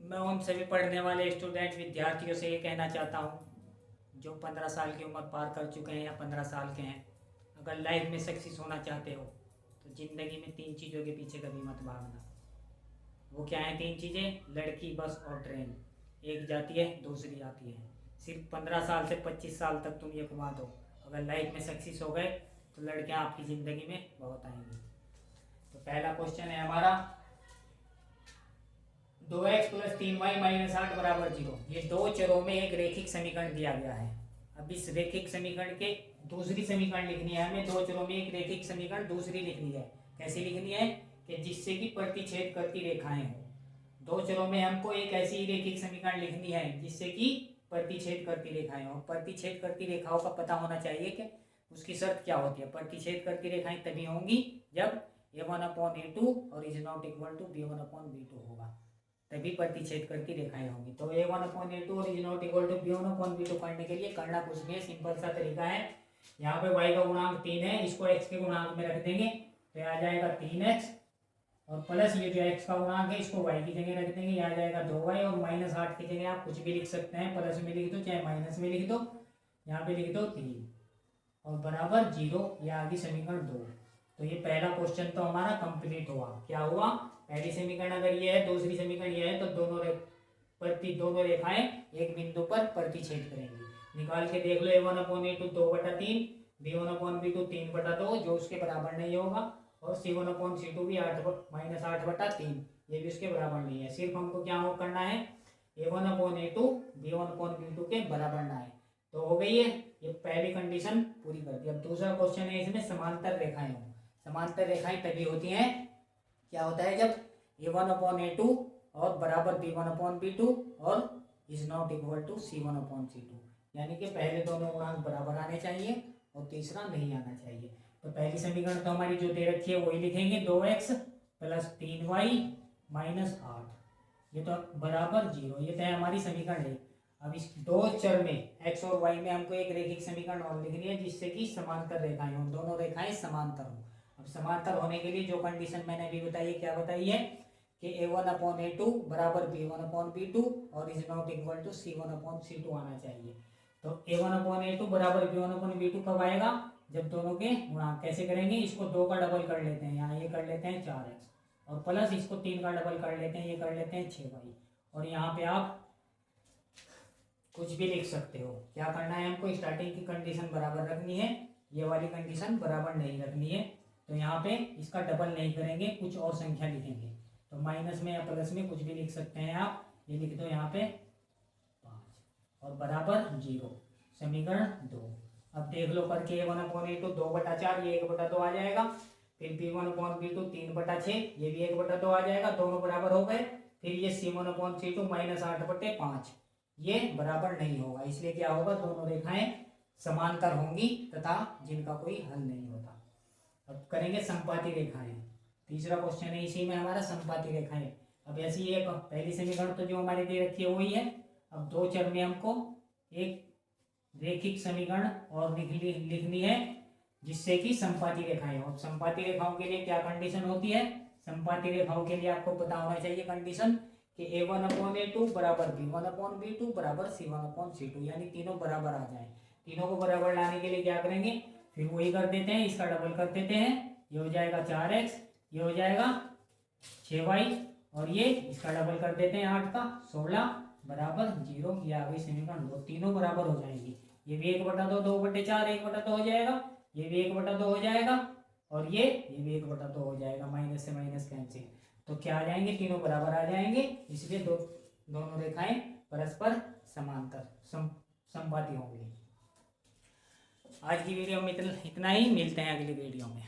मैं उन सभी पढ़ने वाले स्टूडेंट विद्यार्थियों से ये कहना चाहता हूँ जो 15 साल की उम्र पार कर चुके हैं या 15 साल के हैं, अगर लाइफ में सक्सेस होना चाहते हो तो ज़िंदगी में 3 चीज़ों के पीछे कभी मत भागना। वो क्या है 3 चीज़ें? लड़की, बस और ट्रेन। एक जाती है, दूसरी आती है। सिर्फ 15 साल से 25 साल तक तुम ये कमा दो, अगर लाइफ में सक्सेस हो गए तो लड़कियाँ आपकी ज़िंदगी में बहुत आएंगी। तो पहला क्वेश्चन है हमारा, 2x प्लस 3y माइनस 8 बराबर 0। ये दो चरों में एक रेखिक समीकरण दिया गया है। अब इस रेखिक समीकरण के दूसरी समीकरण लिखनी है हमें। दो चरों में एक रेखिक समीकरण दूसरी लिखनी है। कैसी लिखनी है? कि जिससे कि प्रतिच्छेद करती रेखाएं हो। दो चरों में हमको एक ऐसी रेखिक समीकरण लिखनी है जिससे कि प्रतिच्छेद करती रेखाएं हो। प्रतिच्छेद करती रेखाओं का पता होना चाहिए कि उसकी शर्त क्या होती है। प्रतिच्छेद करती रेखाएं तभी होंगी जब a1/a2 और is not equal to b1/b2 होगा, तभी प्रतिच्छेद करती रेखाएं होंगी। तो a1/a2 और is not equal to b1/b2 करने के लिए करना कुछ नहीं है, सिंपल सा तरीका है। यहाँ पे y का गुणांक 3 है, इसको x के गुणांक में रख देंगे तो आ जाएगा 3x, और प्लस ये जो x का गुणांक है इसको y की जगह रख देंगे, यहाँ जाएगा 2y, और माइनस 8 की जगह आप कुछ भी लिख सकते हैं, प्लस में लिख दो चाहे माइनस में लिख दो, यहाँ पे लिख दो 3 और बराबर 0। ये आ गई समीकरण 2। तो ये पहला क्वेश्चन तो हमारा कंप्लीट हुआ। क्या हुआ? पहली समीकरण अगर ये है, दूसरी समीकरण ये है, तो दोनों रेखाएं एक बिंदु पर प्रतिच्छेद करेंगी। निकाल के देख लो, a1/a2 2/3, b1/b2 3/2, जो उसके बराबर नहीं होगा, और c1/c2 भी माइनस 8/3, ये भी उसके बराबर नहीं है। सिर्फ हमको क्या करना है? a1/a2 b1/b2 के बराबर ना है। तो हो गई है, ये पहली कंडीशन पूरी कर दी। अब दूसरा क्वेश्चन है, इसमें समांतर रेखाएं हो। समांतर रेखाएं तभी होती हैं, क्या होता है, जब a1/a2 और बराबर b1/b2 और is not equal to c1/c2, यानी कि पहले दोनों गुणांक बराबर आने चाहिए और तीसरा नहीं आना चाहिए। तो पहली समीकरण तो हमारी जो दे रखी है वही लिखेंगे, 2x प्लस 3y माइनस 8, ये तो बराबर 0। ये तो है हमारी समीकरण है। अब इस दो चर में x और y में हमको एक रेखिक समीकरण और लिखनी है जिससे कि समांतर रेखाएं हों, दोनों रेखाएं समांतर हों। अब समांतर होने के लिए जो कंडीशन मैंने अभी बताई है, क्या बताई है? कि a1/a2 बराबर b1/b2 और is not equal to c1/c2 आना चाहिए। तो a1/a2 बराबर b1/b2 कब आएगा? जब दोनों के गुणांक। कैसे करेंगे? इसको 2 का डबल कर लेते हैं, यहाँ ये कर लेते हैं 4x, और प्लस इसको 3 का डबल कर लेते हैं, ये कर लेते हैं 6y, और यहाँ पे आप कुछ भी लिख सकते हो। क्या करना है हमको? स्टार्टिंग की कंडीशन बराबर रखनी है, ये वाली कंडीशन बराबर नहीं रखनी है। तो यहाँ पे इसका डबल नहीं करेंगे, कुछ और संख्या लिखेंगे। तो माइनस में या प्लस में कुछ भी लिख सकते हैं आप। ये लिख दो यहाँ पे 5 और बराबर 0, समीकरण 2। अब देख लो करके, a1/a2 2/4, ये 1/2 आ जाएगा। फिर b1/b2 3/6, ये भी 1/2 आ जाएगा, दोनों बराबर हो गए। फिर ये c1/c2 माइनस 8/5, ये बराबर नहीं होगा, इसलिए क्या होगा? दोनों रेखाएं समांतर होंगी तथा जिनका कोई हल नहीं होता। अब करेंगे संपाती रेखाएं। तीसरा क्वेश्चन है इसी में हमारा, संपाती रेखाएं। अब ऐसी एक पहली समीकरण तो जो हमारी दे रखी है वही है। अब दो चर में हमको एक रेखिक समीकरण और लिखनी है जिससे कि संपाती रेखाएं हो। संपाती रेखाओं के लिए क्या कंडीशन होती है? संपाती रेखाओं के लिए आपको पता होना चाहिए कंडीशन कि a1/a2 बराबर b1/b2 बराबर c1/c2, यानी तीनों बराबर आ जाए। तीनों को बराबर लाने के लिए क्या करेंगे? फिर वही कर देते हैं, इसका डबल कर देते हैं, ये हो जाएगा 4x, ये हो जाएगा 6y, और ये इसका डबल कर देते हैं 8 का 16 बराबर 0। ये आ गई समीकरण 2, तीनों बराबर हो जाएंगी। ये भी 1/2 2/4 1/2 हो जाएगा, ये भी 1/2 हो जाएगा, और ये भी 1/2 हो जाएगा, माइनस से माइनस कैंसिल। तो क्या आ जाएंगे? तीनों बराबर आ जाएंगे, इसलिए दोनों रेखाएं परस्पर समांतर संपाती होंगी। आज की वीडियो में इतना ही, मिलते हैं अगली वीडियो में।